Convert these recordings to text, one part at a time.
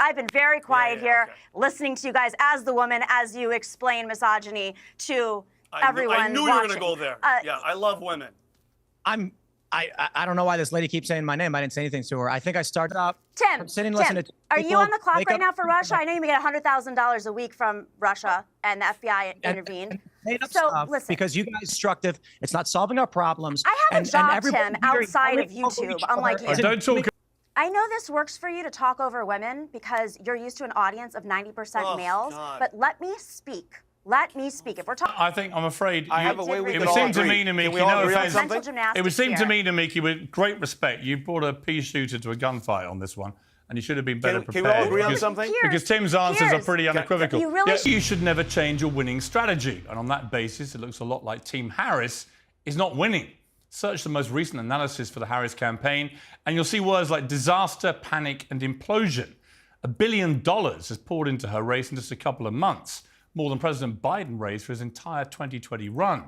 I've been very quiet here, listening to you guys as the woman, as you explain misogyny to everyone I knew watching. you were going to go there. Yeah, I love women. I don't know why this lady keeps saying my name. I didn't say anything to her. I think I started up. Tim, are you on the clock right now for Russia? I know you get $100,000 a week from Russia, and the FBI intervened. So listen, because you guys destructive. It's not solving our problems. I have a job, Tim, outside of YouTube, unlike you. Don't talk. I know this works for you to talk over women because you're used to an audience of 90% males, but let me speak. Let me speak. If we're talking, I'm afraid. I have a way we it can would all seem to agree. me, Namiki, Can we all agree on offense, something? it would seem to me, Namiki, with great respect, you brought a pea shooter to a gunfight on this one, and you should have been better prepared. Can we all agree on something? Because Tim's answers are pretty unequivocal. You should never change your winning strategy, and on that basis, it looks a lot like Team Harris is not winning. Search the most recent analysis for the Harris campaign, and you'll see words like disaster, panic, and implosion. $1 billion has poured into her race in just a couple of months, more than President Biden raised for his entire 2020 run.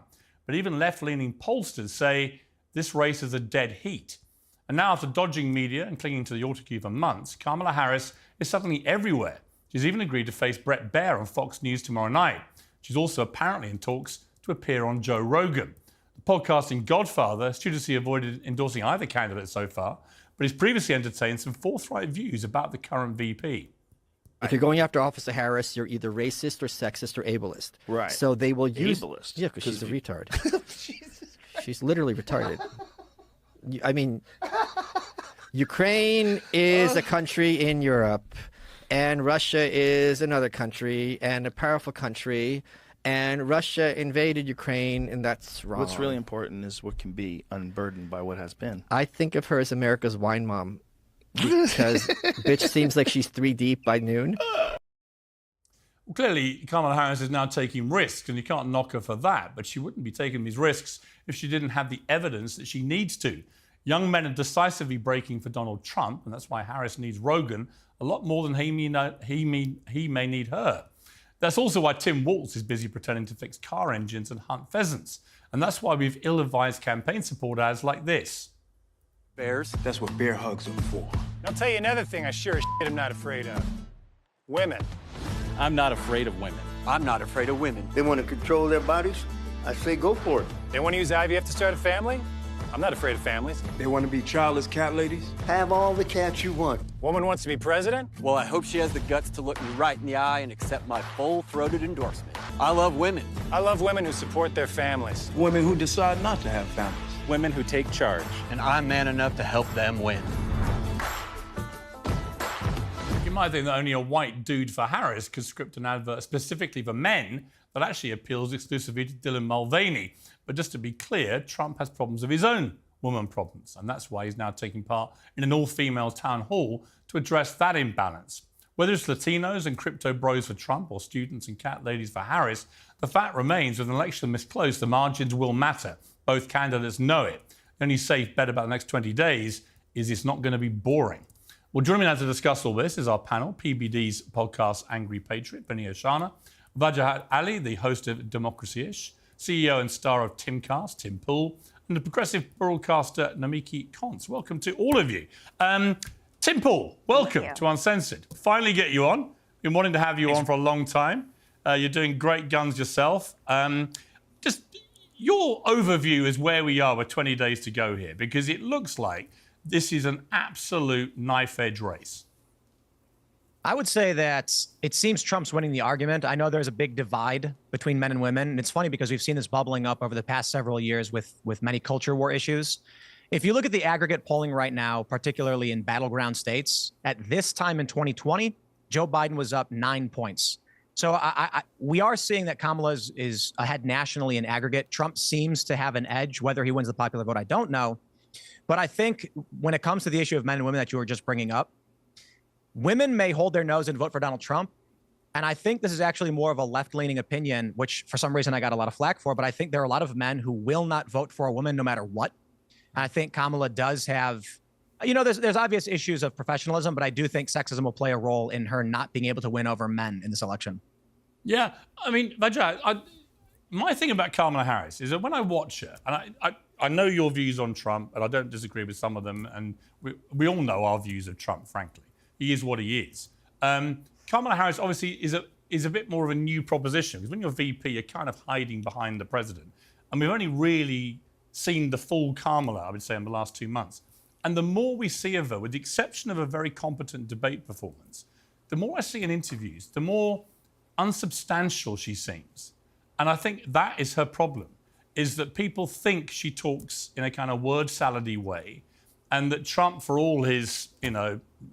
But even left-leaning pollsters say this race is a dead heat. And now, after dodging media and clinging to the autocue for months, Kamala Harris is suddenly everywhere. She's even agreed to face Bret Baier on Fox News tomorrow night. She's also apparently in talks to appear on Joe Rogan. The podcasting godfather studiously avoided endorsing either candidate so far, but he's previously entertained some forthright views about the current VP. If you're going after Officer Harris, you're either racist or sexist or ableist. Right. So they will use... Ableist? Yeah, because she's a retard. She's literally retarded. I mean, Ukraine is a country in Europe, and Russia is another country, and a powerful country, and Russia invaded Ukraine, and that's wrong. What's really important is what can be unburdened by what has been. I think of her as America's wine mom. Because bitch seems like she's 3 deep by noon. Well, clearly, Kamala Harris is now taking risks, and you can't knock her for that. But she wouldn't be taking these risks if she didn't have the evidence that she needs to. Young men are decisively breaking for Donald Trump, and that's why Harris needs Rogan a lot more than he may need her. That's also why Tim Walz is busy pretending to fix car engines and hunt pheasants. And that's why we've ill-advised campaign support ads like this. Bears? That's what bear hugs are for. I'll tell you another thing I sure as shit am not afraid of. Women. I'm not afraid of women. I'm not afraid of women. They want to control their bodies? I say go for it. They want to use IVF to start a family? I'm not afraid of families. They want to be childless cat ladies? Have all the cats you want. Woman wants to be president? Well, I hope she has the guts to look me right in the eye and accept my full-throated endorsement. I love women. I love women who support their families. Women who decide not to have families. Women who take charge. And I'm man enough to help them win. You might think that only a white dude for Harris could script an advert specifically for men that actually appeals exclusively to Dylan Mulvaney. But just to be clear, Trump has problems of his own, woman problems, and that's why he's now taking part in an all-female town hall to address that imbalance. Whether it's Latinos and crypto bros for Trump or students and cat ladies for Harris, the fact remains with an election this close, the margins will matter. Both candidates know it. The only safe bet about the next 20 days is it's not going to be boring. Well, joining me now to discuss all this is our panel, PBD's podcast Angry Patriot, Benny Oshana, Wajahat Ali, the host of Democracy-ish, CEO and star of Timcast, Tim Pool, and the progressive broadcaster Namiki Kontz. Welcome to all of you. Tim Pool, welcome to Uncensored. Finally get you on. Been wanting to have you on for a long time. You're doing great guns yourself. Just your overview is where we are with 20 days to go here, because it looks like this is an absolute knife-edge race. I would say that it seems Trump's winning the argument. I know there's a big divide between men and women. And it's funny because we've seen this bubbling up over the past several years with many culture war issues. If you look at the aggregate polling right now, particularly in battleground states, at this time in 2020, Joe Biden was up 9 points. So we are seeing that Kamala is ahead nationally in aggregate. Trump seems to have an edge. Whether he wins the popular vote, I don't know. But I think when it comes to the issue of men and women that you were just bringing up, women may hold their nose and vote for Donald Trump. And I think this is actually more of a left-leaning opinion, which for some reason I got a lot of flack for. But I think there are a lot of men who will not vote for a woman no matter what. And I think Kamala does have, you know, there's obvious issues of professionalism, but I do think sexism will play a role in her not being able to win over men in this election. Yeah, I mean, Vajra, my thing about Kamala Harris is that when I watch her, and I know your views on Trump, and I don't disagree with some of them, and we all know our views of Trump, frankly. He is what he is. Kamala Harris obviously is a bit more of a new proposition, because when you're VP, you're kind of hiding behind the president. And we've only really seen the full Kamala, I would say, in the last 2 months. And the more we see of her, with the exception of a very competent debate performance, the more I see in interviews, the more unsubstantial she seems. And I think that is her problem, is that people think she talks in a kind of word salady way, and that Trump, for all his,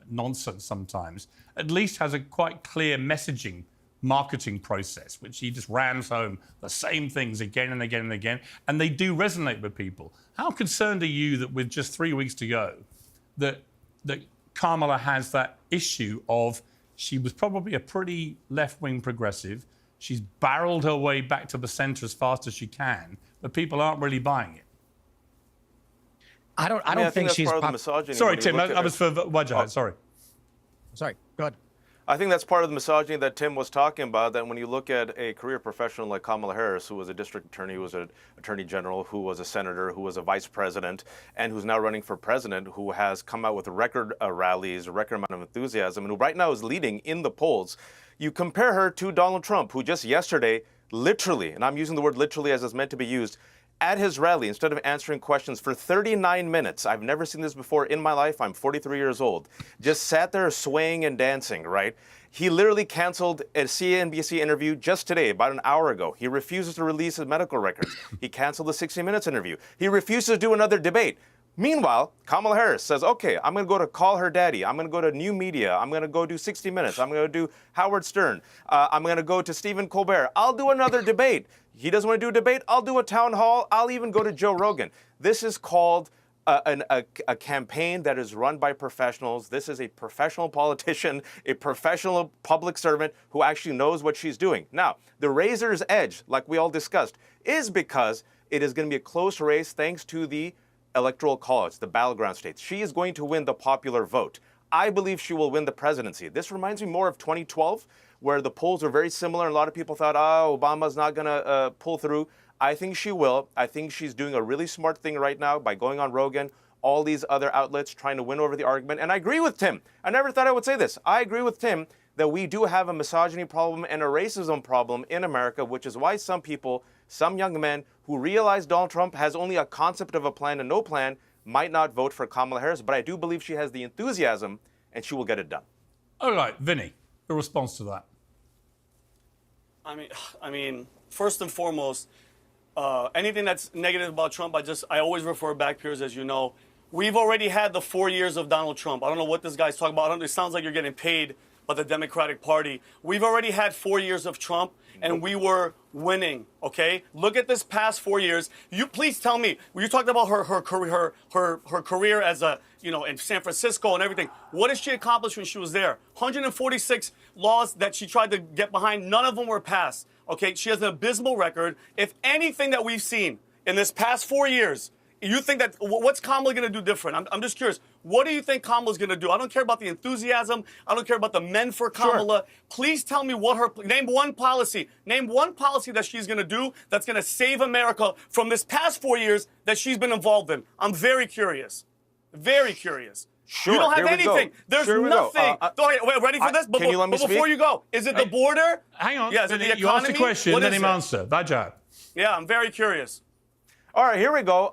nonsense sometimes, at least has a quite clear messaging marketing process, which he just rams home the same things again and again and again, and they do resonate with people. How concerned are you that with just 3 weeks to go, that Kamala has that issue of she was probably a pretty left-wing progressive, she's barreled her way back to the centre as fast as she can, but people aren't really buying it? I don't think she's... Sorry, Tim, that was for Wajah. Sorry, go ahead. I think that's part of the misogyny that Tim was talking about, that when you look at a career professional like Kamala Harris, who was a district attorney, who was an attorney general, who was a senator, who was a vice president, and who's now running for president, who has come out with record rallies, a record amount of enthusiasm, and who right now is leading in the polls. You compare her to Donald Trump, who just yesterday, literally, and I'm using the word literally as it's meant to be used, at his rally, instead of answering questions for 39 minutes, I've never seen this before in my life, I'm 43 years old, just sat there swaying and dancing, right? He literally canceled a CNBC interview just today, about an hour ago. He refuses to release his medical records. He canceled the 60 Minutes interview. He refuses to do another debate. Meanwhile, Kamala Harris says, okay, I'm going to go to Call Her Daddy. I'm going to go to New Media. I'm going to go do 60 Minutes. I'm going to do Howard Stern. I'm going to go to Stephen Colbert. I'll do another debate. He doesn't want to do a debate. I'll do a town hall. I'll even go to Joe Rogan. This is called a campaign that is run by professionals. This is a professional politician, a professional public servant who actually knows what she's doing. Now, the razor's edge, like we all discussed, is because it is going to be a close race thanks to the Electoral College, the battleground states. She is going to win the popular vote. I believe she will win the presidency. This reminds me more of 2012, where the polls were very similar, and a lot of people thought, Obama's not going to pull through. I think she will. I think she's doing a really smart thing right now by going on Rogan, all these other outlets, trying to win over the argument. And I agree with Tim. I never thought I would say this. I agree with Tim that we do have a misogyny problem and a racism problem in America, which is why some people, some young men who realize Donald Trump has only a concept of a plan and no plan, might not vote for Kamala Harris. But I do believe she has the enthusiasm and she will get it done. All right, Vinny, your response to that? I mean, first and foremost, anything that's negative about Trump, I always refer back, Piers, as you know. We've already had the 4 years of Donald Trump. I don't know what this guy's talking about. It sounds like you're getting paid by the Democratic Party. We've already had 4 years of Trump, and we were winning, okay? Look at this past 4 years. You please tell me, when you talked about her career as a, in San Francisco and everything, what did she accomplish when she was there? 146 laws that she tried to get behind, none of them were passed, okay? She has an abysmal record. If anything that we've seen in this past 4 years, you think that, what's Kamala going to do different? I'm just curious. What do you think Kamala's going to do? I don't care about the enthusiasm. I don't care about the men for Kamala. Sure. Please tell me name one policy that she's going to do that's going to save America from this past 4 years that she's been involved in. I'm very curious. Very curious. Sure, you don't have anything. There's nothing. Wait, ready for this? Can you let me speak? Before you go, is it the border? Hang on. Yeah, is it the economy? You asked a question, let him answer. Vajah. Yeah, I'm very curious. All right, here we go.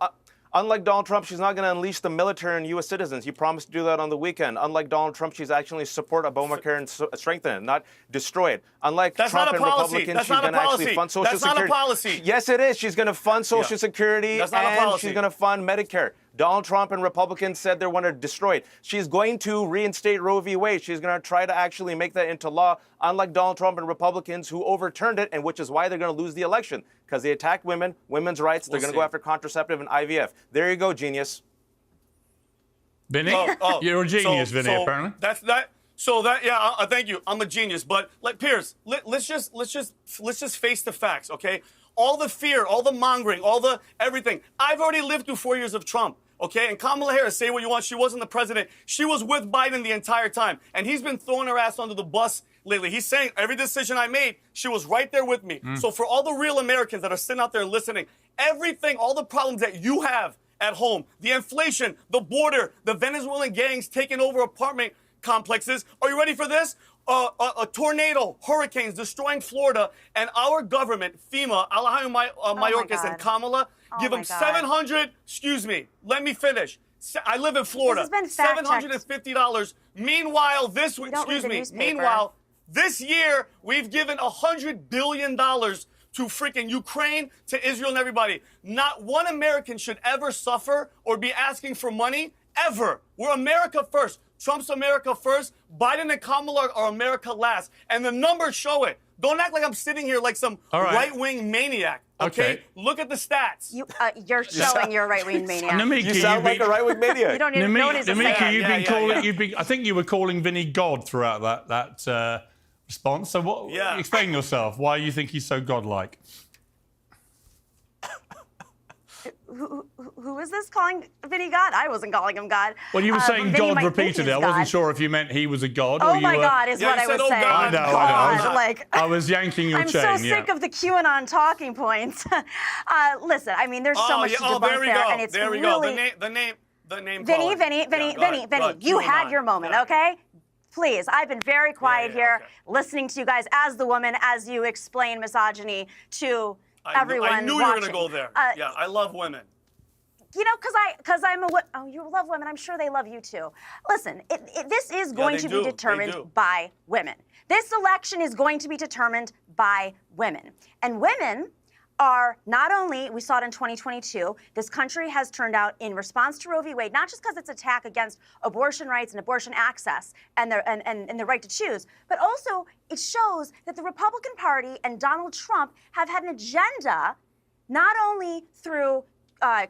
Unlike Donald Trump, she's not going to unleash the military on U.S. citizens. He promised to do that on the weekend. Unlike Donald Trump, she's actually support Obamacare and strengthen it, not destroy it. Unlike Trump and Republicans, she's going to actually fund Social Security. That's not a policy. Yes, it is. She's going to fund Social Security and she's going to fund Medicare. Donald Trump and Republicans said they want to destroy it. She's going to reinstate Roe v. Wade. She's going to try to actually make that into law, unlike Donald Trump and Republicans who overturned it, and which is why they're going to lose the election, because they attacked women's rights. They're going to go after contraceptive and IVF. There you go, genius. Vinny? You're a genius, Vinny, apparently. Thank you. I'm a genius. But Piers, let's just face the facts, okay? All the fear, all the mongering, all the everything. I've already lived through 4 years of Trump. Okay, and Kamala Harris, say what you want, she wasn't the president. She was with Biden the entire time. And he's been throwing her ass under the bus lately. He's saying every decision I made, she was right there with me. So for all the real Americans that are sitting out there listening, everything, all the problems that you have at home, the inflation, the border, the Venezuelan gangs taking over apartment complexes, are you ready for this? a tornado, hurricanes destroying Florida, and our government, FEMA, Alejandro Mayorkas and Kamala, give them 700. Excuse me, let me finish. I live in Florida. This has been $750. Meanwhile, this year we've given $100 billion to freaking Ukraine, to Israel, and everybody. Not one American should ever suffer or be asking for money, ever. We're America first. Trump's America first. Biden and Kamala are America last. And the numbers show it. Don't act like I'm sitting here like some right-wing maniac. Okay? Look at the stats. You're showing you're a right-wing maniac. Namiki, you sound like a right-wing maniac. You don't even know what he's saying. You've been I think you were calling Vinny God throughout that response. So explain yourself. Why you think he's so godlike? Who is this calling Vinny God? I wasn't calling him God. Well, you were saying God repeatedly. I wasn't sure if you meant he was a god or oh you my were... God is what I was saying. I know. I was yanking your chain. I'm so sick of the QAnon talking points. Listen, I mean, there's so much to debunk there, and it's there we go. The name. Vinny. You had your moment, okay? Please, I've been very quiet here, listening to you guys as the woman, as you explain misogyny to everyone I knew you were going to go there. I love women. You know, because I'm a... Oh, you love women. I'm sure they love you, too. Listen, this is going to be determined by women. This election is going to be determined by women. And women are not only, we saw it in 2022, this country has turned out in response to Roe v. Wade, not just because it's attack against abortion rights and abortion access and the right to choose, but also it shows that the Republican Party and Donald Trump have had an agenda, not only through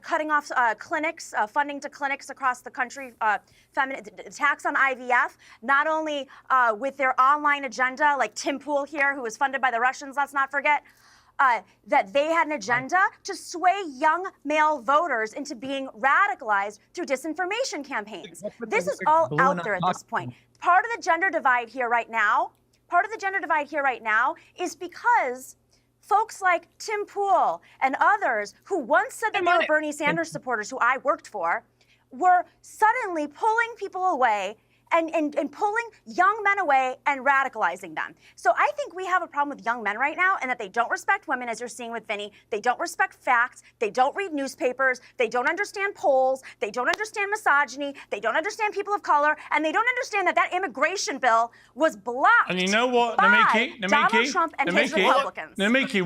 cutting off clinics, funding to clinics across the country, attacks on IVF, not only with their online agenda, like Tim Pool here, who was funded by the Russians, let's not forget, that they had an agenda to sway young male voters into being radicalized through disinformation campaigns. This is all out there at this point. Part of the gender divide here right now, is because folks like Tim Pool and others who once said that they were Bernie Sanders supporters, who I worked for, were suddenly pulling people away and pulling young men away and radicalizing them. So I think we have a problem with young men right now, and that they don't respect women, as you're seeing with Vinny. They don't respect facts. They don't read newspapers. They don't understand polls. They don't understand misogyny. They don't understand people of color. And they don't understand that immigration bill was blocked. And you know what, by Donald Trump and his Republicans. Namiki,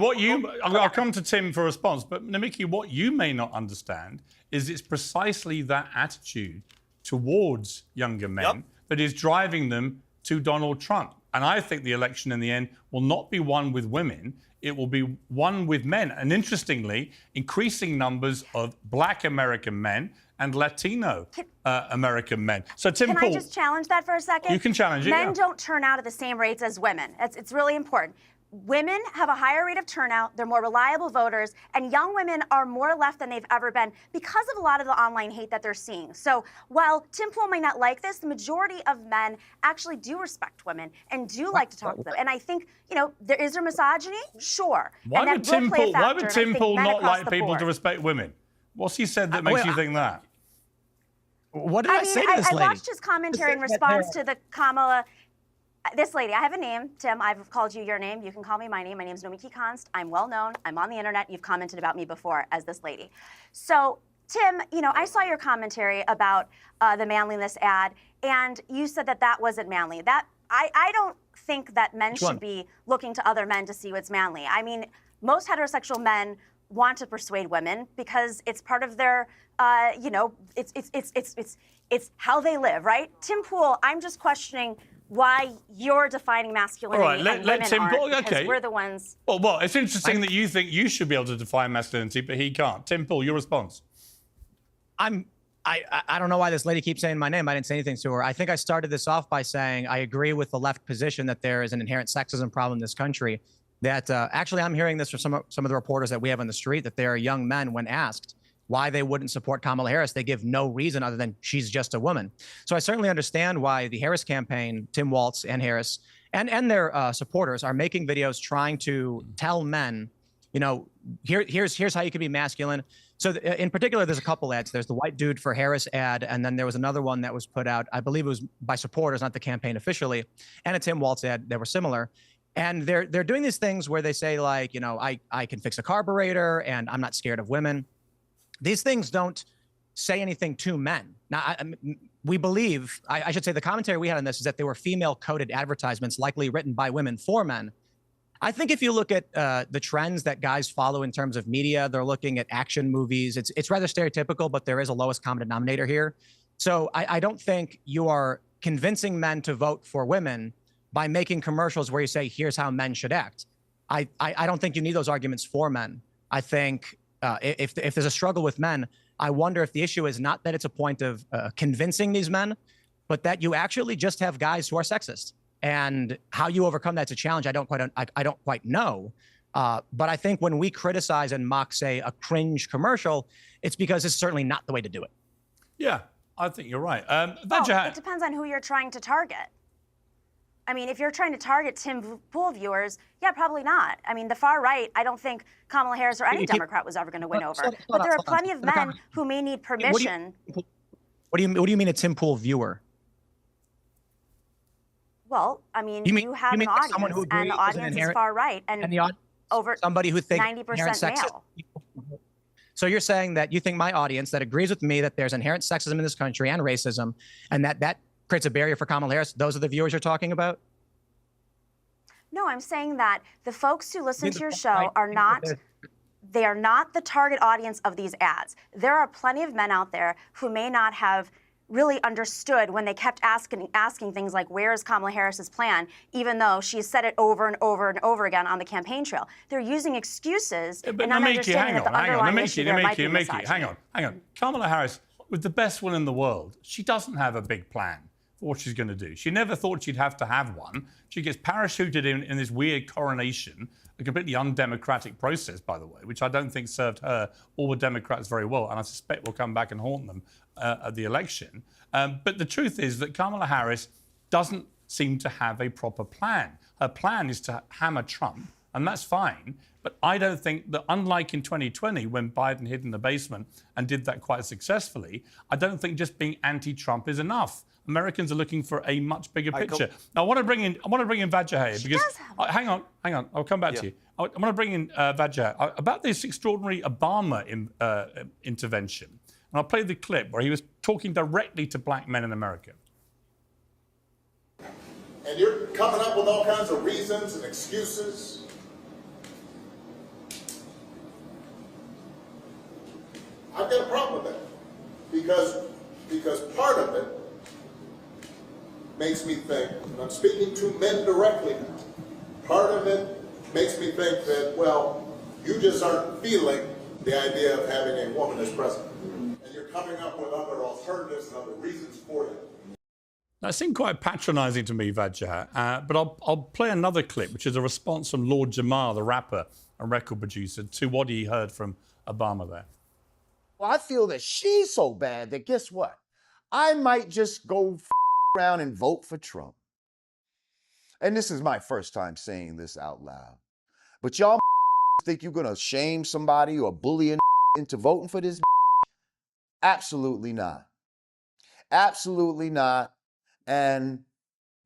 I'll come to Tim for a response, but Namiki, what you may not understand is it's precisely that attitude towards younger men that is driving them to Donald Trump. And I think the election in the end will not be won with women, it will be won with men. And interestingly, increasing numbers of Black American men and Latino American men. So Tim Pool. Can I just challenge that for a second? You can challenge it. Men don't turn out at the same rates as women. It's really important. Women have a higher rate of turnout, they're more reliable voters, and young women are more left than they've ever been because of a lot of the online hate that they're seeing. So while Tim Pool might not like this, the majority of men actually do respect women and do like to talk to them. And I think, is there misogyny? Sure. Why would Tim Pool not like people to respect women? What's he said that makes you think that? What did I say to this lady? I watched his commentary in response to the Kamala... This lady, I have a name, Tim. I've called you your name. You can call me my name. My name's Nomiki Konst. I'm well known. I'm on the internet. You've commented about me before as this lady. So, Tim, I saw your commentary about the manliness ad, and you said that wasn't manly. I don't think that men should be looking to other men to see what's manly. I mean, most heterosexual men want to persuade women because it's part of their, it's how they live, right? Tim Pool, I'm just questioning why you're defining masculinity and women aren't, because we're the ones... Well, it's interesting that you think you should be able to define masculinity, but he can't. Tim Pool, your response? I don't know why this lady keeps saying my name. I didn't say anything to her. I think I started this off by saying I agree with the left position that there is an inherent sexism problem in this country, that actually I'm hearing this from some of the reporters that we have on the street, that there are young men, when asked why they wouldn't support Kamala Harris, they give no reason other than she's just a woman. So I certainly understand why the Harris campaign, Tim Walz and Harris, and their supporters are making videos trying to tell men, here's how you can be masculine. So in particular, there's a couple ads. There's the white dude for Harris ad, and then there was another one that was put out. I believe it was by supporters, not the campaign officially, and a Tim Walz ad that were similar. And they're doing these things where they say like, you know, I can fix a carburetor, and I'm not scared of women. These things don't say anything to men. Now, we believe, I should say, the commentary we had on this is that they were female-coded advertisements, likely written by women for men. I think if you look at the trends that guys follow in terms of media, they're looking at action movies. It's rather stereotypical, but there is a lowest common denominator here. So I don't think you are convincing men to vote for women by making commercials where you say, here's how men should act. I don't think you need those arguments for men. I think if there's a struggle with men, I wonder if the issue is not that it's a point of convincing these men, but that you actually just have guys who are sexist. And how you overcome that's a challenge I don't quite know. But I think when we criticize and mock, say, a cringe commercial, it's because it's certainly not the way to do it. Yeah, I think you're right. Well, it depends on who you're trying to target. I mean, if you're trying to target Tim Pool viewers, yeah, probably not. I mean, the far right, I don't think Kamala Harris or any Democrat was ever going to win over. But there are plenty of men who may need permission. What do you mean a Tim Pool viewer? Well, I mean, you have an audience, and the audience is far right, and over somebody who thinks 90% male. So you're saying that you think my audience that agrees with me that there's inherent sexism in this country and racism, and that creates a barrier for Kamala Harris, those are the viewers you're talking about? No, I'm saying that the folks who listen to your show are not the target audience of these ads. There are plenty of men out there who may not have really understood when they kept asking things like, where is Kamala Harris's plan, even though she's said it over and over and over again on the campaign trail. They're using excuses and not understanding that the underlying issue there might be misogyny. Hang on. Kamala Harris, with the best will in the world, she doesn't have a big plan for what she's going to do. She never thought she'd have to have one. She gets parachuted in this weird coronation, a completely undemocratic process, by the way, which I don't think served her or the Democrats very well, and I suspect will come back and haunt them at the election. But the truth is that Kamala Harris doesn't seem to have a proper plan. Her plan is to hammer Trump, and that's fine. But I don't think that, unlike in 2020, when Biden hid in the basement and did that quite successfully, I don't think just being anti-Trump is enough. Americans are looking for a much bigger picture. Now, I want to bring in Vajrayev because hang on. I'll come back to you. I want to bring in Vajrayev about this extraordinary Obama intervention. And I'll play the clip where he was talking directly to black men in America. And you're coming up with all kinds of reasons and excuses. I've got a problem with that because part of it makes me think, and I'm speaking to men directly now, part of it makes me think that, well, you just aren't feeling the idea of having a woman as president. And you're coming up with other alternatives and other reasons for it. That seemed quite patronising to me, Vajra, but I'll play another clip, which is a response from Lord Jamar, the rapper and record producer, to what he heard from Obama there. Well, I feel that she's so bad that guess what? I might just go around and vote for Trump. And this is my first time saying this out loud. But y'all think you're going to shame somebody or bully into voting for this? Absolutely not. Absolutely not. And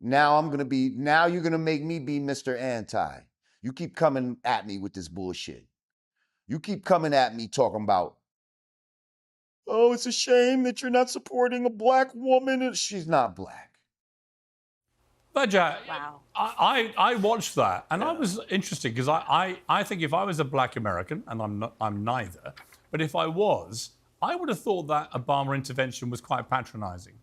now you're going to make me be Mr. Anti. You keep coming at me with this bullshit. You keep coming at me talking about, oh, it's a shame that you're not supporting a black woman. And she's not black. Vajra, wow. I watched that, and I was interested because I think if I was a black American, and I'm neither, but if I was, I would have thought that Obama intervention was quite patronizing.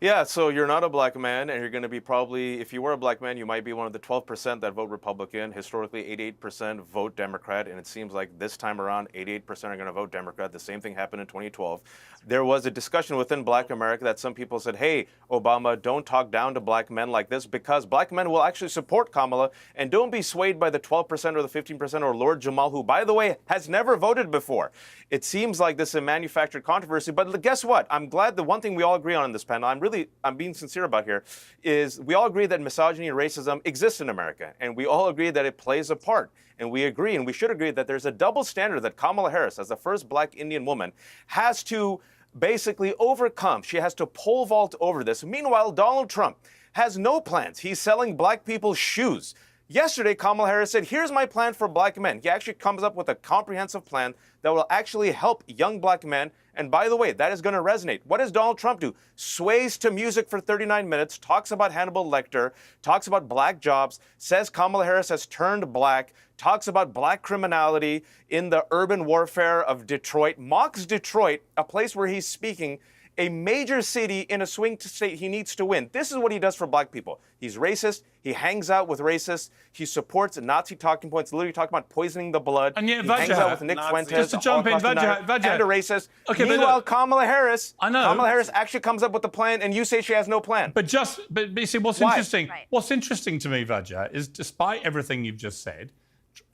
Yeah, so you're not a black man, and you're going to be probably, if you were a black man, you might be one of the 12% that vote Republican. Historically, 88% vote Democrat, and it seems like this time around, 88% are going to vote Democrat. The same thing happened in 2012. There was a discussion within black America that some people said, hey, Obama, don't talk down to black men like this, because black men will actually support Kamala, and don't be swayed by the 12% or the 15% or Lord Jamal, who, by the way, has never voted before. It seems like this is a manufactured controversy, but guess what? I'm glad the one thing we all agree on in this panel, I'm really I'm being sincere about here, is we all agree that misogyny and racism exists in America, and we all agree that it plays a part. And we agree, and we should agree, that there's a double standard that Kamala Harris, as the first black Indian woman, has to basically overcome. She has to pole vault over this. Meanwhile, Donald Trump has no plans. He's selling black people shoes. Yesterday, Kamala Harris said, here's my plan for black men. He actually comes up with a comprehensive plan that will actually help young black men. And by the way, that is going to resonate. What does Donald Trump do? Sways to music for 39 minutes, talks about Hannibal Lecter, talks about black jobs, says Kamala Harris has turned black, talks about black criminality in the urban warfare of Detroit, mocks Detroit, a place where he's speaking, a major city in a swing state he needs to win. This is what he does for black people. He's racist. He hangs out with racists. He supports Nazi talking points, literally talking about poisoning the blood. And yet, he hangs out with Nick Fuentes, just to jump in, and a racist. Okay, meanwhile, Kamala Harris, I know. Kamala Harris actually comes up with a plan, and you say she has no plan. But you see, what's interesting? Right. What's interesting to me, Vajra, is despite everything you've just said,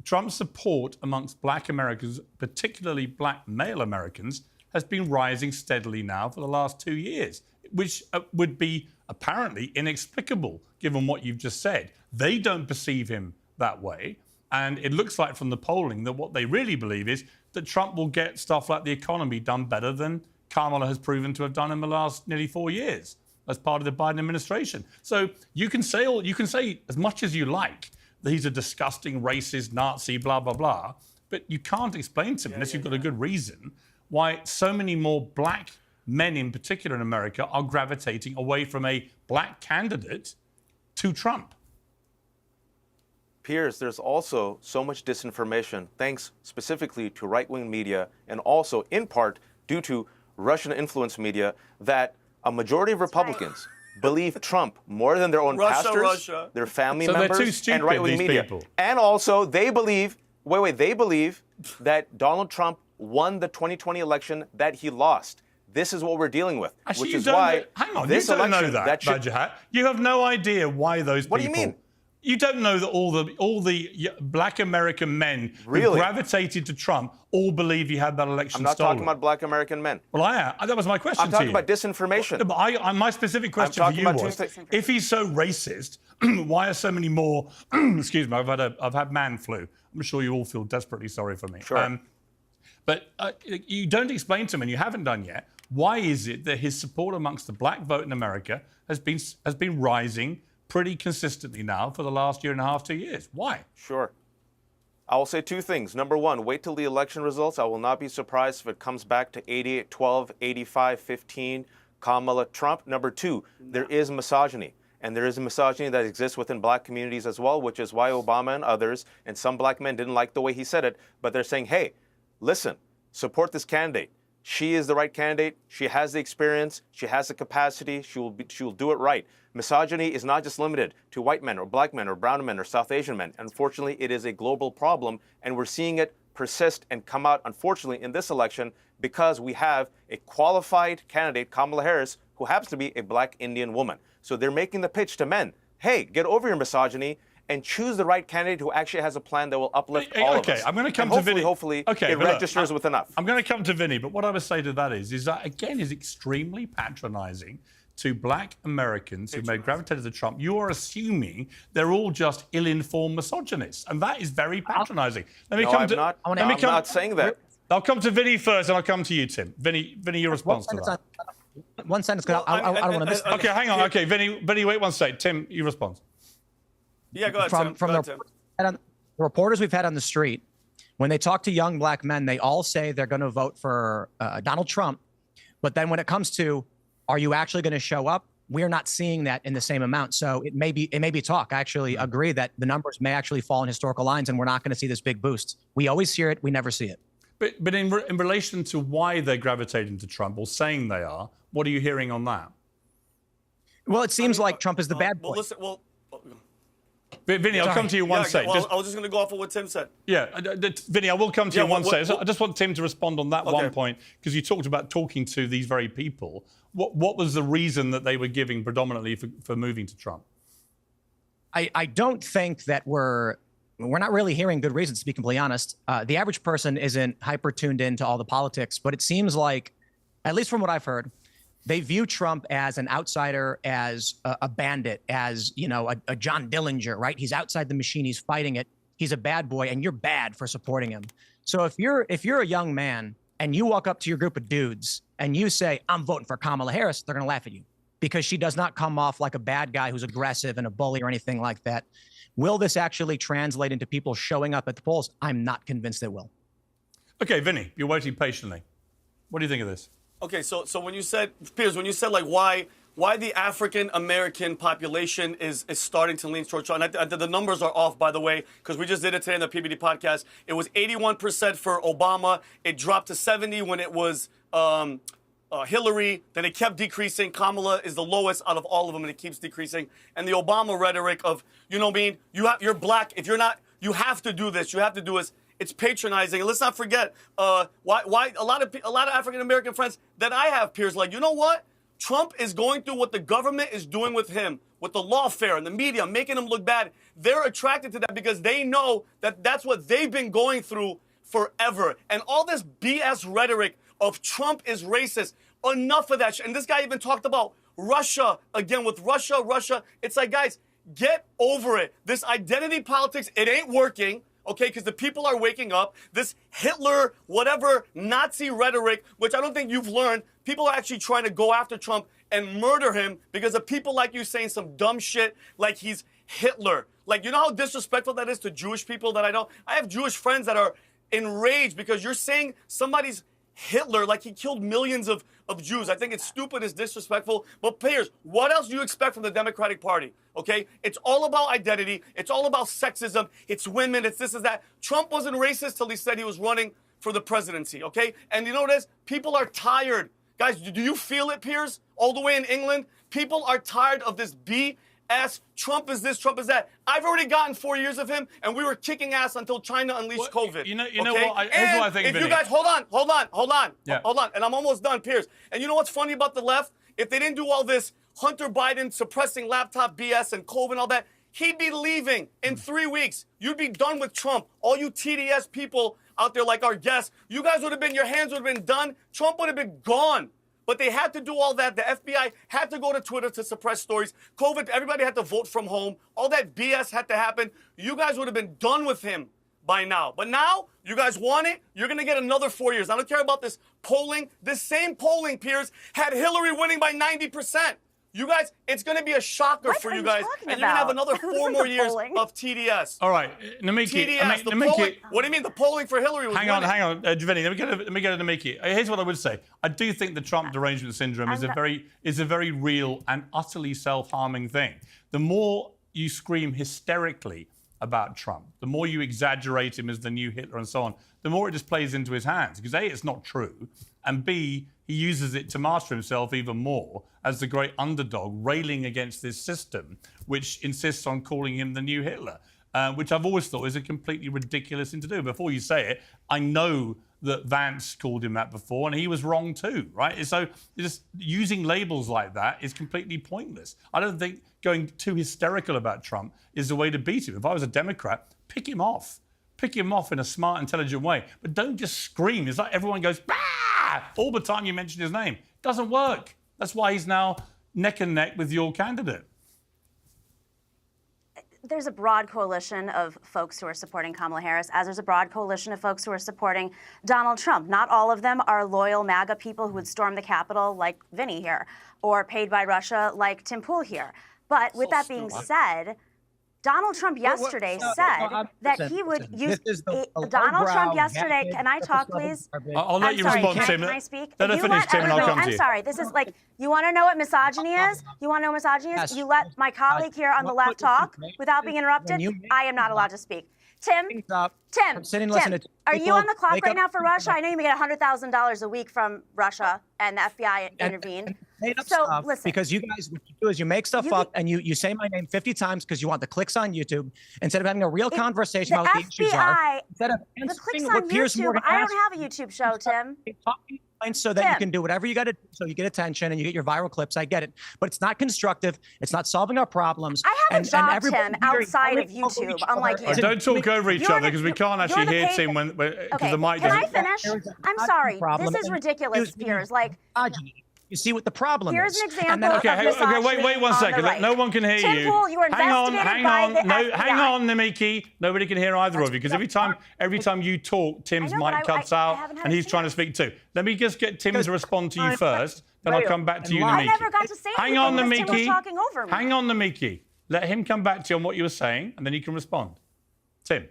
Trump's support amongst black Americans, particularly black male Americans, has been rising steadily now for the last 2 years, which would be apparently inexplicable given what you've just said. They don't perceive him that way. And it looks like from the polling that what they really believe is that Trump will get stuff like the economy done better than Kamala has proven to have done in the last nearly 4 years as part of the Biden administration. So you can say as much as you like that he's a disgusting racist, Nazi, blah, blah, blah, but you can't explain to me, unless you've got a good reason, why so many more black men in particular in America are gravitating away from a black candidate to Trump. Piers, there's also so much disinformation, thanks specifically to right-wing media, and also in part due to Russian influence media, that a majority of Republicans believe Trump more than their own pastors, their family members, and right-wing media. People. And also, they believe, they believe that Donald Trump won the 2020 election that he lost. This is what we're dealing with, Actually, which is why hang on, this you don't election know that should. You have no idea why those people. What do you mean? You don't know that all the black American men who gravitated to Trump all believe he had that election I'm not stolen. talking about black American men. Well, I am. That was my question to you. I'm talking about disinformation. Well, but my specific question for you was, if he's so racist, why are so many more... excuse me, I've had man flu. I'm sure you all feel desperately sorry for me. Sure. But you don't explain to me, and you haven't done yet, why is it that his support amongst the black vote in America has been rising pretty consistently now for the last year and a half, 2 years? Why? Sure. I will say two things. Number one, wait till the election results. I will not be surprised if it comes back to 88-12, 85-15, Kamala Trump. Number two, there is misogyny. And there is a misogyny that exists within black communities as well, which is why Obama and others, and some black men didn't like the way he said it, but they're saying, hey, listen, support this candidate. She is the right candidate. She has the experience. She has the capacity. She will do it right. Misogyny is not just limited to white men or black men or brown men or South Asian men. Unfortunately, it is a global problem, and we're seeing it persist and come out, unfortunately, in this election because we have a qualified candidate, Kamala Harris, who happens to be a black Indian woman. So they're making the pitch to men, hey, get over your misogyny and choose the right candidate who actually has a plan that will uplift all of us. Okay, I'm going to come to Vinny. Hopefully, it registers with enough. I'm going to come to Vinny, but what I would say to that is that, again, is extremely patronizing to black Americans who may gravitate to Trump. You are assuming they're all just ill-informed misogynists, and that is very patronizing. I'm not saying that. I'll come to Vinny first, and I'll come to you, Tim. Vinny, your response to that. One sentence, because I don't want to miss. Okay, hang on. Okay, Vinny, wait one second. Tim, your response. Yeah, go ahead, Tim. From the reporters we've had on the street, when they talk to young black men, they all say they're going to vote for Donald Trump. But then when it comes to, are you actually going to show up? We're not seeing that in the same amount. So it may be talk. I actually agree that the numbers may actually fall in historical lines, and we're not going to see this big boost. We always hear it. We never see it. But in relation to why they're gravitating to Trump or saying they are, what are you hearing on that? Well, it seems like Trump is the bad boy. Vinny, I'll come to you one second. I was just going to go off of what Tim said. Yeah, Vinny, I will come to you in one second. I just want Tim to respond on that one point, because you talked about talking to these very people. What was the reason that they were giving predominantly for moving to Trump? I don't think that we're not really hearing good reasons, to be completely honest. The average person isn't hyper tuned into all the politics, but it seems like, at least from what I've heard, They view Trump as an outsider, as a bandit, as, you know, a John Dillinger, right? He's outside the machine. He's fighting it. He's a bad boy, and you're bad for supporting him. So if you're a young man and you walk up to your group of dudes and you say, I'm voting for Kamala Harris, they're going to laugh at you because she does not come off like a bad guy who's aggressive and a bully or anything like that. Will this actually translate into people showing up at the polls? I'm not convinced it will. Okay, Vinny, you're waiting patiently. What do you think of this? Okay, so when you said, Piers, when you said like why the African American population is starting to lean towards Trump, and the numbers are off, by the way, because we just did it today in the PBD podcast. It was 81% for Obama. It dropped to 70 when it was Hillary. Then it kept decreasing. Kamala is the lowest out of all of them, and it keeps decreasing. And the Obama rhetoric of, you know what I mean, you're black. If you're not, you have to do this. You have to do this. It's patronizing. And let's not forget why a lot of African American friends that I have, Piers, like, you know what? Trump is going through what the government is doing with him, with the lawfare and the media, making him look bad. They're attracted to that because they know that that's what they've been going through forever. And all this BS rhetoric of Trump is racist, enough of that shit. And this guy even talked about Russia again with Russia. It's like, guys, get over it. This identity politics, it ain't working. Okay, because the people are waking up. This Hitler, whatever, Nazi rhetoric, which I don't think you've learned, people are actually trying to go after Trump and murder him because of people like you saying some dumb shit like he's Hitler. Like, you know how disrespectful that is to Jewish people that I know? I have Jewish friends that are enraged because you're saying somebody's Hitler, like he killed millions of Jews. I think it's stupid, it's disrespectful. But Piers, what else do you expect from the Democratic Party? Okay? It's all about identity. It's all about sexism. It's women. It's this, is that. Trump wasn't racist till he said he was running for the presidency, okay? And you know this? People are tired. Guys, do you feel it, Piers? All the way in England? People are tired of this BS. Trump is this, Trump is that. I've already gotten 4 years of him, and we were kicking ass until China unleashed COVID. You know okay? what? Here's what I think, if Vinny. you guys, hold on, and I'm almost done, Piers. And you know what's funny about the left? If they didn't do all this Hunter Biden suppressing laptop BS and COVID and all that, he'd be leaving in 3 weeks. You'd be done with Trump. All you TDS people out there like our guests, you guys would have been, your hands would have been done. Trump would have been gone. But they had to do all that. The FBI had to go to Twitter to suppress stories. COVID, everybody had to vote from home. All that BS had to happen. You guys would have been done with him by now. But now, you guys want it, you're going to get another 4 years. I don't care about this polling. This same polling, Piers, had Hillary winning by 90%. You guys, it's going to be a shocker for you guys. And you're going to have another 4 more years of TDS. All right, Namiki. TDS, the polling. What do you mean the polling for Hillary was Hang on, Vinny. Let me go to Namiki. Here's what I would say. I do think the Trump derangement syndrome is a very real and utterly self-harming thing. The more you scream hysterically about Trump, the more you exaggerate him as the new Hitler and so on, the more it just plays into his hands. Because A, it's not true, and B, he uses it to master himself even more as the great underdog, railing against this system, which insists on calling him the new Hitler, which I've always thought is a completely ridiculous thing to do. Before you say it, I know that Vance called him that before, and he was wrong too, right? So just using labels like that is completely pointless. I don't think going too hysterical about Trump is the way to beat him. If I was a Democrat, pick him off. Pick him off in a smart, intelligent way. But don't just scream. It's like everyone goes, bah! All the time you mention his name. It doesn't work. That's why he's now neck and neck with your candidate. There's a broad coalition of folks who are supporting Kamala Harris, as there's a broad coalition of folks who are supporting Donald Trump. Not all of them are loyal MAGA people who would storm the Capitol like Vinny here, or paid by Russia like Tim Pool here. But with that being said, Donald Trump yesterday said that he would use Donald Trump yesterday. Can I talk, please? I'll let you respond, Tim. Can I speak? Let her finish, Tim, and I'll come to you. I'm sorry. This is like, you want to know what misogyny is? You want to know what misogyny is? You let my colleague here on the left talk without being interrupted? I am not allowed to speak. Tim, are you on the clock right now for Russia? I know you get $100,000 a week from Russia, and the FBI intervened. So listen, because you guys, what you do is you make stuff up and you say my name 50 times because you want the clicks on YouTube instead of having a real conversation about what the issues are. Instead of the clicks on YouTube. I don't have a YouTube show, Tim. So that you can do whatever you got to do, so you get attention and you get your viral clips. I get it, but it's not constructive. It's not solving our problems. I have a job, Tim, outside of YouTube, unlike you. Don't talk over each other because we can't actually hear Tim because the mic doesn't. Can I finish? I'm sorry. This is ridiculous, Piers. Like, You see what the problem Here's is. an example And then, Okay, wait 1 second. Right. No one can hear Tim you. Pool, you were hang on, investigated hang by on, the no, FBI. hang on, Namiki. Nobody can hear either of you because every time you talk, Tim's I know, mic but cuts I out haven't had and a he's trying to speak too. Let me just get Tim to respond to you I'm- first, then I'll come back to you, I Namiki. I never got to say Hang on, anything because Tim was Namiki. talking over me. Hang on, Namiki. Let him come back to you on what you were saying, and then you can respond. Tim.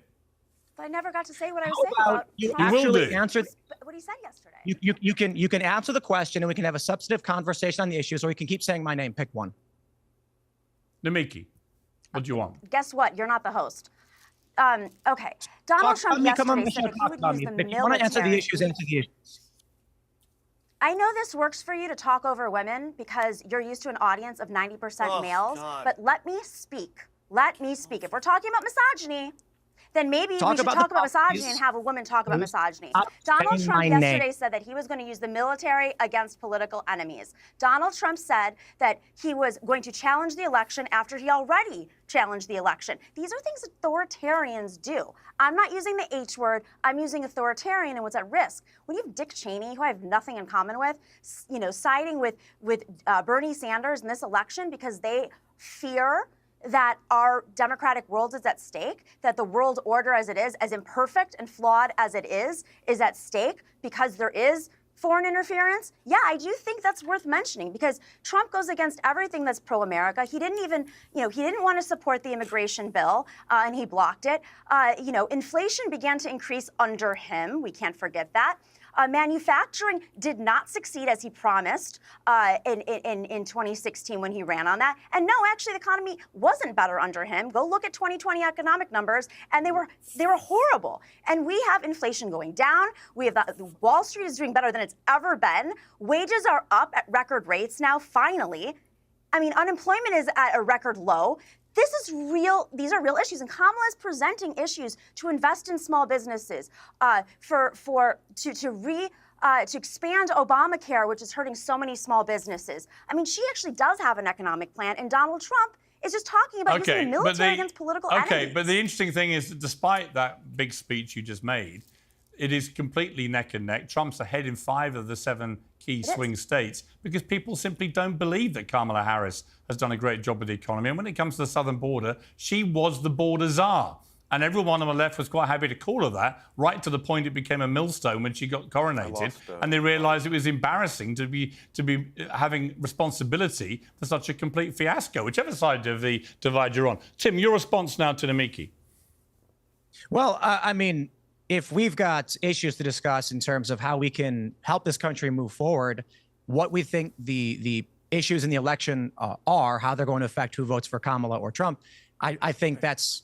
But I never got to say what I was How saying about about you Trump. actually do. answer What he said yesterday. you can answer the question and we can have a substantive conversation on the issues, or you can keep saying my name. Pick one. Namiki, what do you want? Guess what? You're not the host. Okay. Donald Trump yesterday said that he would use the military. If you want to answer the issues, answer the issues. I know this works for you to talk over women because you're used to an audience of 90% males, but let me speak. Let me speak. If we're talking about misogyny, then maybe we should talk about misogyny and have a woman talk about misogyny. Donald Trump yesterday said that he was going to use the military against political enemies. Donald Trump said that he was going to challenge the election after he already challenged the election. These are things authoritarians do. I'm not using the H word. I'm using authoritarian and what's at risk. When you have Dick Cheney, who I have nothing in common with, siding with Bernie Sanders in this election because they fear that our democratic world is at stake, that the world order as it is, as imperfect and flawed as it is at stake because there is foreign interference. Yeah, I do think that's worth mentioning because Trump goes against everything that's pro-America. He didn't even, he didn't want to support the immigration bill and he blocked it. Inflation began to increase under him. We can't forget that. Manufacturing did not succeed as he promised in 2016 when he ran on that. And no, actually, the economy wasn't better under him. Go look at 2020 economic numbers, and they were horrible. And we have inflation going down. We have Wall Street is doing better than it's ever been. Wages are up at record rates now, finally. I mean, unemployment is at a record low. This is real. These are real issues, and Kamala is presenting issues to invest in small businesses, to expand Obamacare, which is hurting so many small businesses. I mean, she actually does have an economic plan, and Donald Trump is just talking about using the military against political enemies. Okay, but the interesting thing is that despite that big speech you just made, it is completely neck and neck. Trump's ahead in 5 of the 7 key swing states because people simply don't believe that Kamala Harris has done a great job with the economy. And when it comes to the southern border, she was the border czar. And everyone on the left was quite happy to call her that, right to the point it became a millstone when she got coronated. And they realized it was embarrassing to be having responsibility for such a complete fiasco, whichever side of the divide you're on. Tim, your response now to Namiki. Well, I mean, if we've got issues to discuss in terms of how we can help this country move forward, what we think the issues in the election are, how they're going to affect who votes for Kamala or Trump, I think that's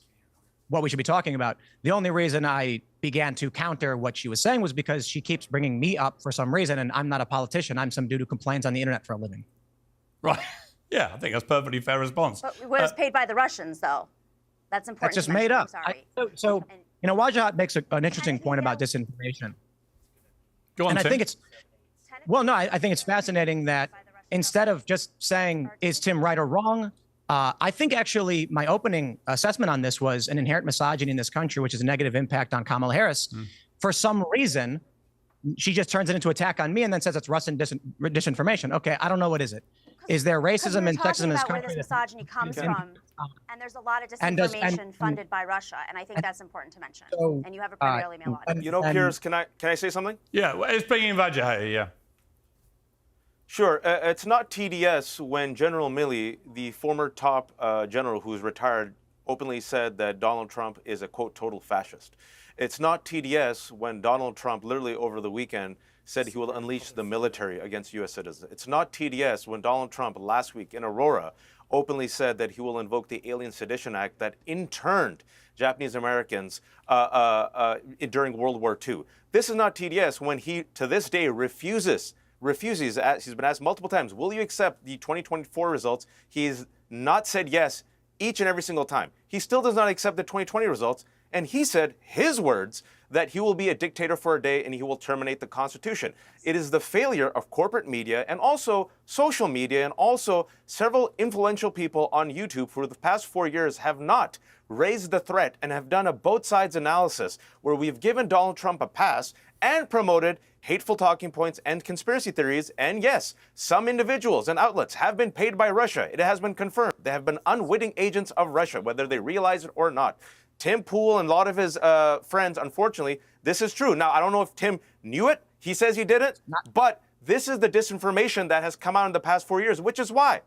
what we should be talking about. The only reason I began to counter what she was saying was because she keeps bringing me up for some reason, and I'm not a politician. I'm some dude who complains on the internet for a living. Right. Yeah, I think that's a perfectly fair response. But it was paid by the Russians, though. That's important. That's just made up. I'm sorry. Wajahat makes an interesting point about disinformation. Go on, and Tim. I think it's, well, no, I think it's fascinating that instead of just saying, is Tim right or wrong? I think actually my opening assessment on this was an inherent misogyny in this country, which is a negative impact on Kamala Harris. For some reason, she just turns it into an attack on me and then says it's Russian disinformation. Okay, I don't know, what is it? Is there racism and sexism in this country? Where this misogyny comes from, and there's a lot of disinformation funded by Russia, and I think that's important to mention. And you have a primarily male audience. Piers, can I say something? Yeah, it's bringing Vajah here, yeah. Sure. It's not TDS when General Milley, the former top general who's retired, openly said that Donald Trump is a, quote, total fascist. It's not TDS when Donald Trump, literally over the weekend, said he will unleash the military against U.S. citizens. It's not TDS when Donald Trump last week in Aurora openly said that he will invoke the Alien Sedition Act that interned Japanese Americans during World War II. This is not TDS when he, to this day, refuses, he's been asked multiple times, will you accept the 2024 results? He's not said yes each and every single time. He still does not accept the 2020 results. And he said, his words, that he will be a dictator for a day and he will terminate the Constitution. It is the failure of corporate media and also social media and also several influential people on YouTube for the past 4 years have not raised the threat and have done a both sides analysis where we've given Donald Trump a pass and promoted hateful talking points and conspiracy theories. And yes, some individuals and outlets have been paid by Russia. It has been confirmed. They have been unwitting agents of Russia, whether they realize it or not. Tim Pool and a lot of his friends, unfortunately, this is true. Now, I don't know if Tim knew it. He says he didn't. But this is the disinformation that has come out in the past 4 years, which is why,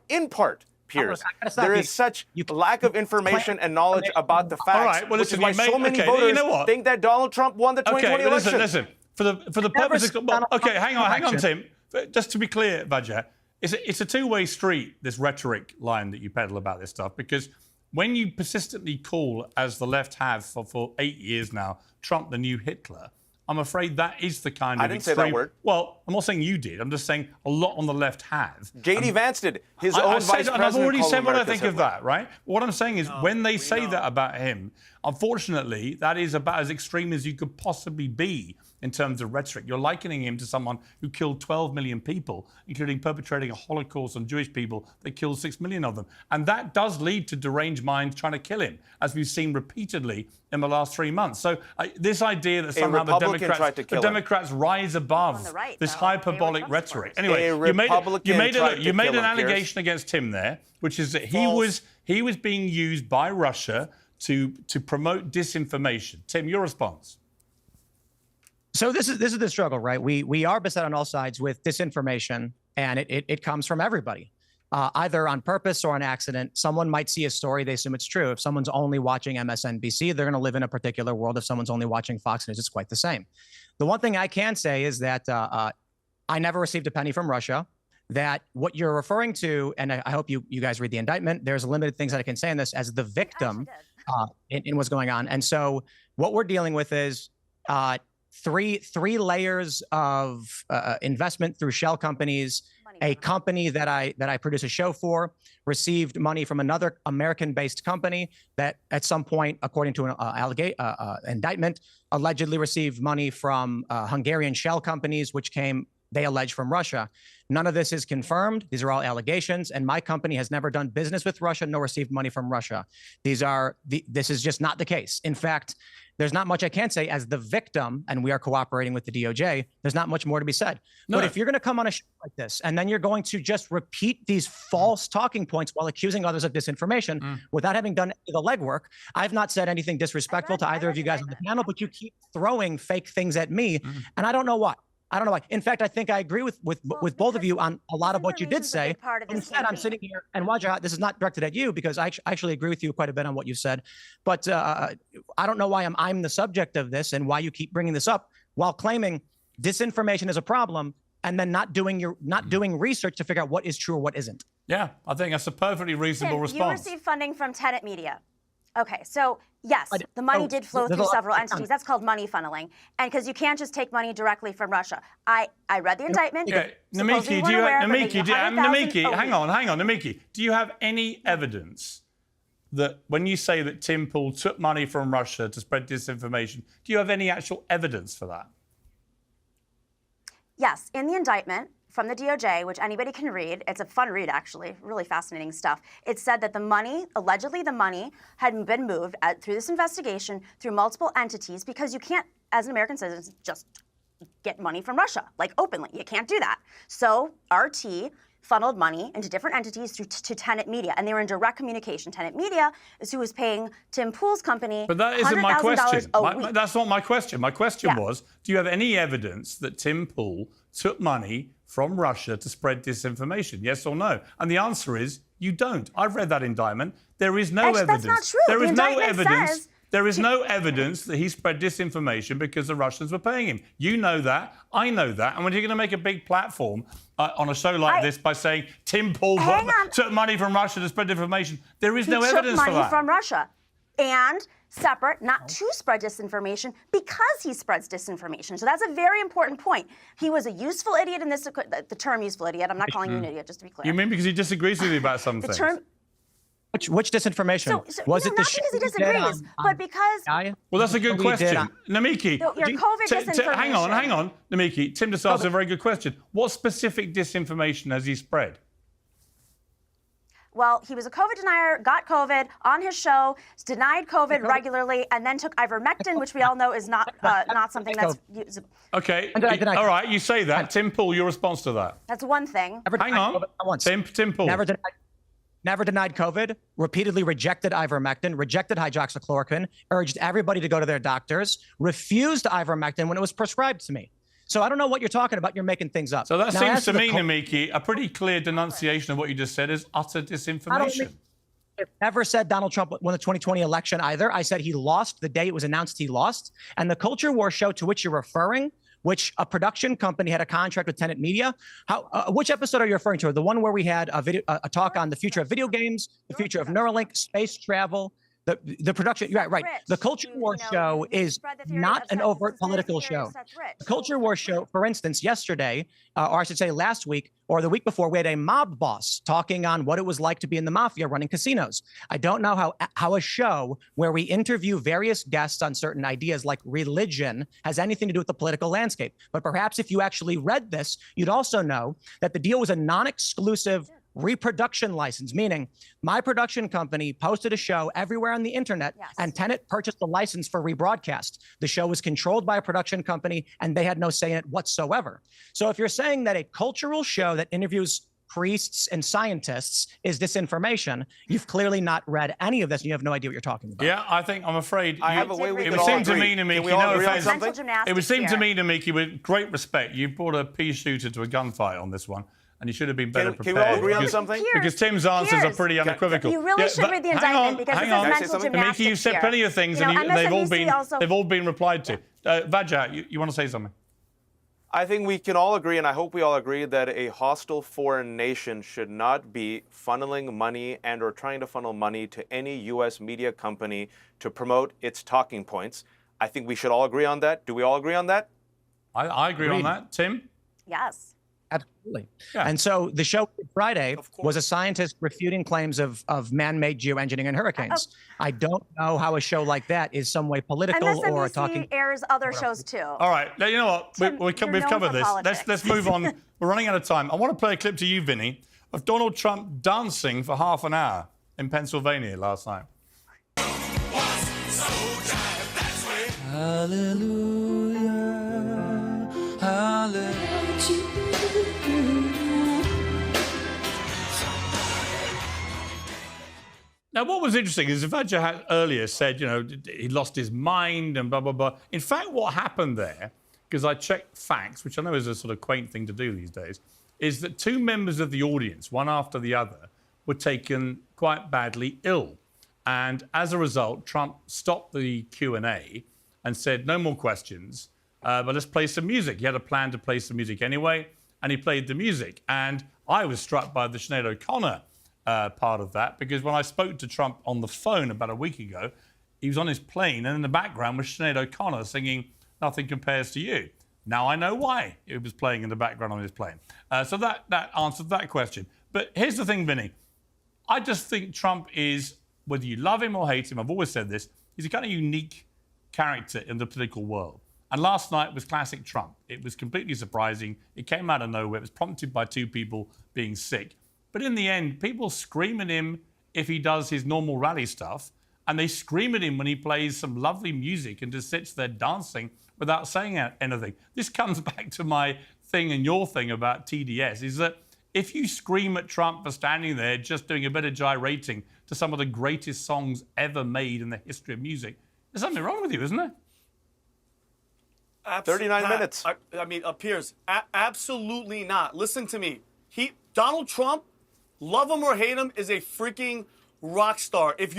in part, Piers, there is such lack of information and knowledge about the facts, which is why so many voters think that Donald Trump won the 2020 election. Listen. For the purpose of... Okay, hang on, Tim. Just to be clear, Vajra, it's a two-way street, this rhetoric line that you peddle about this stuff, because when you persistently call, as the left have for 8 years now, Trump the new Hitler, I'm afraid that is the kind of I didn't say that word. Well, I'm not saying you did. I'm just saying a lot on the left have. J.D. Vance did. His own vice president. And I've already said what I think of that, right? What I'm saying is when they say that about him, unfortunately, that is about as extreme as you could possibly be in terms of rhetoric. You're likening him to someone who killed 12 million people, including perpetrating a Holocaust on Jewish people that killed 6 million of them. And that does lead to deranged minds trying to kill him, as we've seen repeatedly in the last 3 months. So this idea that somehow the Democrats rise above this hyperbolic rhetoric. Anyway, you made an allegation against Tim there, which is that he was being used by Russia to promote disinformation. Tim, your response? So this is the struggle, right? We are beset on all sides with disinformation, and it comes from everybody, either on purpose or on accident. Someone might see a story, they assume it's true. If someone's only watching MSNBC, they're going to live in a particular world. If someone's only watching Fox News, it's quite the same. The one thing I can say is that I never received a penny from Russia. That what you're referring to, and I hope you guys read the indictment, there's limited things that I can say on this as the victim in what's going on. And so what we're dealing with is three layers of investment through shell companies. A company that I produce a show for received money from another American-based company that at some point, according to an indictment, allegedly received money from Hungarian shell companies, which came, they allege, from Russia. None of this is confirmed. These are all allegations, and my company has never done business with Russia nor received money from Russia. This is just not the case. In fact, there's not much I can say as the victim, and we are cooperating with the DOJ. There's not much more to be said. No. But if you're going to come on a show like this, and then you're going to just repeat these false talking points while accusing others of disinformation without having done the legwork, I've not said anything disrespectful to either of you guys on the panel, but you keep throwing fake things at me, and I don't know why. I don't know why. In fact, I think I agree with both of you on a lot of what you did say. Instead, I'm sitting here, and Wajra, this is not directed at you because I actually agree with you quite a bit on what you said. But I don't know why I'm the subject of this and why you keep bringing this up while claiming disinformation is a problem and then not doing research to figure out what is true or what isn't. Yeah, I think that's a perfectly reasonable response. You received funding from Tenet Media. Okay, so yes, the money did flow through several entities. That's called money funneling. And because you can't just take money directly from Russia. I read the indictment. Okay, Namiki, hang on, Namiki. Do you have any evidence that when you say that Tim Pool took money from Russia to spread disinformation, do you have any actual evidence for that? Yes, in the indictment from the DOJ, which anybody can read. It's a fun read, actually, really fascinating stuff. It said that the money, allegedly the money, had been moved through this investigation through multiple entities because you can't, as an American citizen, just get money from Russia, like openly. You can't do that. So RT funneled money into different entities to Tenet Media, and they were in direct communication. Tenet Media is who was paying Tim Pool's company $100,000 a week. But that isn't my question. That's not my question. My question was, do you have any evidence that Tim Pool took money from Russia to spread disinformation? Yes or no? And the answer is you don't. I've read that indictment. There is no evidence. That's not true. There is no evidence. There is no evidence that he spread disinformation because the Russians were paying him. You know that. I know that. And when you're going to make a big platform on a show like this by saying Tim Pool took money from Russia to spread disinformation, there is no evidence for that. He took money from Russia. And separate, not to spread disinformation, because he spreads disinformation. So that's a very important point. He was a useful idiot in this, the term useful idiot, I'm not calling you an idiot, just to be clear. You mean because he disagrees with you about something? Which disinformation? Was it the not because he disagrees, but because... Well, that's a good question. Namiki. Your COVID disinformation. Hang on, Namiki. Tim just asked a very good question. What specific disinformation has he spread? Well, he was a COVID denier, got COVID on his show, denied COVID regularly, and then took ivermectin, which we all know is not something that's used. Okay, all right, you say that. Tim Pool, your response to that? That's one thing. Hang on, Tim Pool. Never denied COVID, repeatedly rejected ivermectin, rejected hydroxychloroquine, urged everybody to go to their doctors, refused ivermectin when it was prescribed to me. So I don't know what you're talking about. You're making things up. So that seems to me, Namiki, a pretty clear denunciation of what you just said is utter disinformation. I never said Donald Trump won the 2020 election either. I said he lost the day it was announced he lost. And the Culture War show to which you're referring, which a production company had a contract with Tenet Media. Which episode are you referring to? The one where we had a talk on the future of video games, the future of Neuralink, space travel, the production. Right. The Culture War show is not an overt political show. The Culture War show, for instance, yesterday, or I should say last week, or the week before, we had a mob boss talking on what it was like to be in the mafia running casinos. I don't know how a show where we interview various guests on certain ideas like religion has anything to do with the political landscape. But perhaps if you actually read this, you'd also know that the deal was a non-exclusive reproduction license, meaning my production company posted a show everywhere on the internet, and Tenet purchased the license for rebroadcast. The show was controlled by a production company, and they had no say in it whatsoever. So if you're saying that a cultural show that interviews priests and scientists is disinformation, you've clearly not read any of this, and you have no idea what you're talking about. Yeah, I'm afraid. I have a way we it can would all seem agree. to me, Namiki, it would seem to me, Namiki, with great respect, you brought a pea shooter to a gunfight on this one. And you should have been better prepared. Can we all agree on something? Because Tim's answers are pretty unequivocal. You really should read the indictment because it says mental gymnastics. Namiki, you've said plenty of things, and they've all been replied to. Vajra, you want to say something? I think we can all agree, and I hope we all agree, that a hostile foreign nation should not be funneling money and or trying to funnel money to any U.S. media company to promote its talking points. I think we should all agree on that. Do we all agree on that? I agree on that. Tim? Yes. Absolutely. Yeah. And so the show Friday was a scientist refuting claims of man-made geoengineering and hurricanes. I don't know how a show like that is some way political or talking. Airs other shows too. All right. You know what? Tim, we've covered this. Let's move on. We're running out of time. I want to play a clip to you, Vinny, of Donald Trump dancing for half an hour in Pennsylvania last night. Hallelujah. Hallelujah. Now, what was interesting is Vajra had earlier said, he lost his mind and blah, blah, blah. In fact, what happened there, because I checked facts, which I know is a sort of quaint thing to do these days, is that two members of the audience, one after the other, were taken quite badly ill. And as a result, Trump stopped the Q&A and said, no more questions, but let's play some music. He had a plan to play some music anyway, and he played the music. And I was struck by the Sinead O'Connor part of that, because when I spoke to Trump on the phone about a week ago, he was on his plane, and in the background was Sinead O'Connor singing Nothing Compares to You. Now I know why it was playing in the background on his plane. So that answered that question. But here's the thing, Vinny. I just think Trump is, whether you love him or hate him, I've always said this, he's a kind of unique character in the political world. And last night was classic Trump. It was completely surprising. It came out of nowhere. It was prompted by two people being sick. But in the end, people scream at him if he does his normal rally stuff, and they scream at him when he plays some lovely music and just sits there dancing without saying anything. This comes back to my thing and your thing about TDS, is that if you scream at Trump for standing there just doing a bit of gyrating to some of the greatest songs ever made in the history of music, there's something wrong with you, isn't there? 39 minutes. I mean, Piers, absolutely not. Listen to me. Donald Trump, love him or hate him, is a freaking rock star. If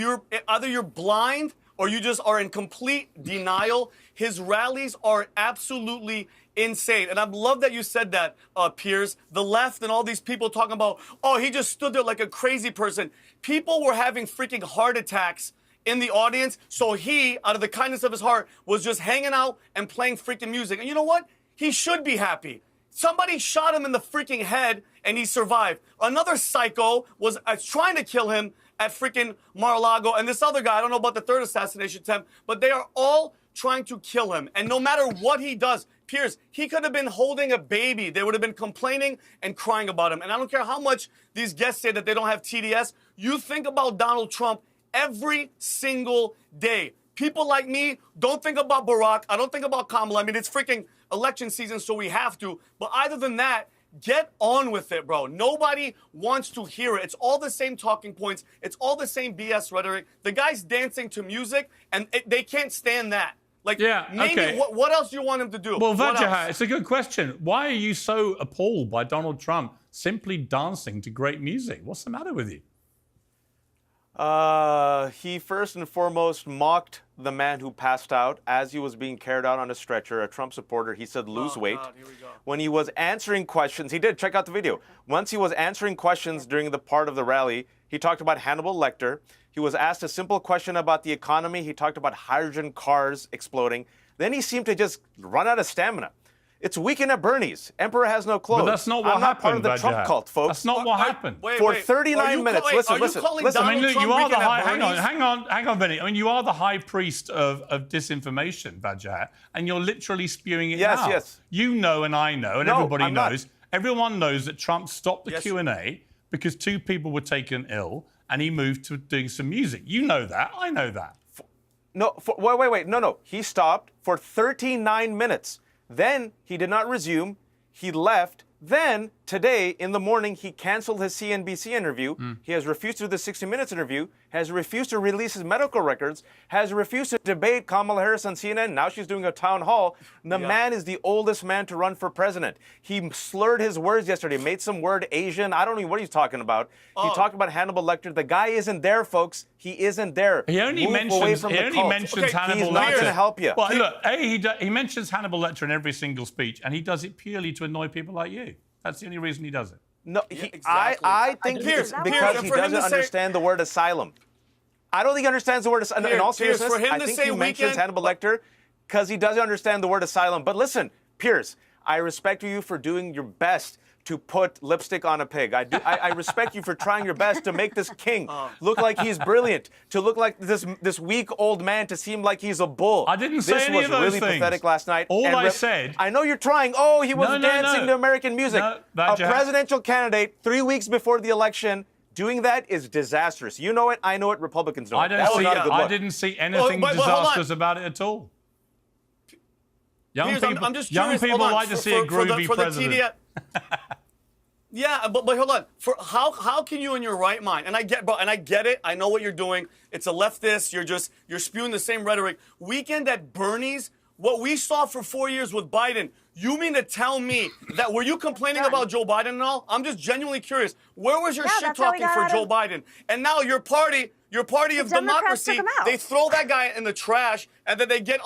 either you're blind or you just are in complete denial, his rallies are absolutely insane. And I love that you said that, Piers. The left and all these people talking about, oh, he just stood there like a crazy person. People were having freaking heart attacks in the audience, so he, out of the kindness of his heart, was just hanging out and playing freaking music. And you know what? He should be happy. Somebody shot him in the freaking head, and he survived. Another psycho was trying to kill him, at freaking Mar-a-Lago, and this other guy, I don't know about the third assassination attempt, but they are all trying to kill him. And no matter what he does, Piers, he could have been holding a baby. They would have been complaining and crying about him. And I don't care how much these guests say that they don't have TDS. You think about Donald Trump every single day. People like me don't think about Barack. I don't think about Kamala. I mean, it's freaking election season, so we have to. But other than that, get on with it, bro. Nobody wants to hear it. It's all the same talking points. It's all the same BS rhetoric. The guy's dancing to music, and they can't stand that. Like, maybe what else do you want him to do? Well, Vajahat, it's a good question. Why are you so appalled by Donald Trump simply dancing to great music? What's the matter with you? He first and foremost mocked the man who passed out as he was being carried out on a stretcher, a Trump supporter. He said, lose weight. God, here we go. When he was answering questions, he did, check out the video. Once he was answering questions during the part of the rally, he talked about Hannibal Lecter. He was asked a simple question about the economy. He talked about hydrogen cars exploding. Then he seemed to just run out of stamina. It's Weekend at Bernie's. Emperor has no clothes. But that's not what I'm happened, not part of the Trump cult, folks. That's not what happened. For 39 minutes. Listen. I mean, look, you are the high. Hang on, Benny. I mean, you are the high priest of disinformation, Vajahat, and you're literally spewing it now. Yes. You know, and I know, and everybody I'm knows. not. Everyone knows that Trump stopped the Q&A because 2 people were taken ill, and he moved to doing some music. You know that. I know that. Wait. No. He stopped for 39 minutes. Then he did not resume. He left. Then, today, in the morning, he canceled his CNBC interview. He has refused to do the 60 Minutes interview, has refused to release his medical records, has refused to debate Kamala Harris on CNN. Now she's doing a town hall. The man is the oldest man to run for president. He slurred his words yesterday, made some word Asian. I don't know what he's talking about. He talked about Hannibal Lecter. The guy isn't there, folks. He isn't there. He only mentions Hannibal He's not going to help you. Well, look, he mentions Hannibal Lecter in every single speech, and he does it purely to annoy people like you. That's the only reason he does it. No, I think it's because he doesn't understand the word asylum. I don't think he understands the word asylum. In all seriousness, I think he mentions Hannibal Lecter because he doesn't understand the word asylum. But listen, Piers, I respect you for doing your best to put lipstick on a pig. I respect you for trying your best to make this king look like he's brilliant, to look like this weak old man, to seem like he's a bull. I didn't say any of those things. This was really pathetic last night. All I said... I know you're trying. Oh, he was dancing to American music. A presidential candidate 3 weeks before the election doing that is disastrous. You know it. I know it. Republicans know it. I didn't see anything disastrous about it at all. Young people like to see a groovy president. Yeah, but hold on. For how can you in your right mind? And I get it. I know what you're doing. It's a leftist. You're spewing the same rhetoric. Weekend at Bernie's. What we saw for 4 years with Biden. You mean to tell me that were you complaining about Joe Biden and all? I'm just genuinely curious. Where was your shit talking for Joe Biden? And now your party of democracy, they throw that guy in the trash, and then they get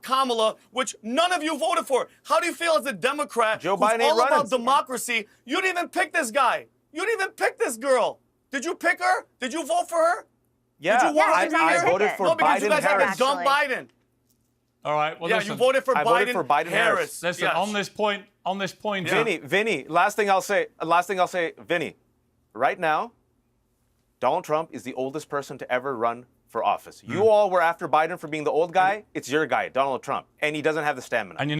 Kamala, which none of you voted for. How do you feel as a Democrat Joe who's Biden all ain't about democracy? You didn't even pick this guy. You didn't even pick this girl. Did you pick her? Did you vote for her? Yeah, Did you want her to be I here? voted for No, because Biden you guys Harris. have a dumb Biden. All right. Well, listen, you voted for Biden Harris. Listen, on this point, Vinny, last thing I'll say, Vinny, right now, Donald Trump is the oldest person to ever run for office. You all were after Biden for being the old guy. It's your guy, Donald Trump, and he doesn't have the stamina. And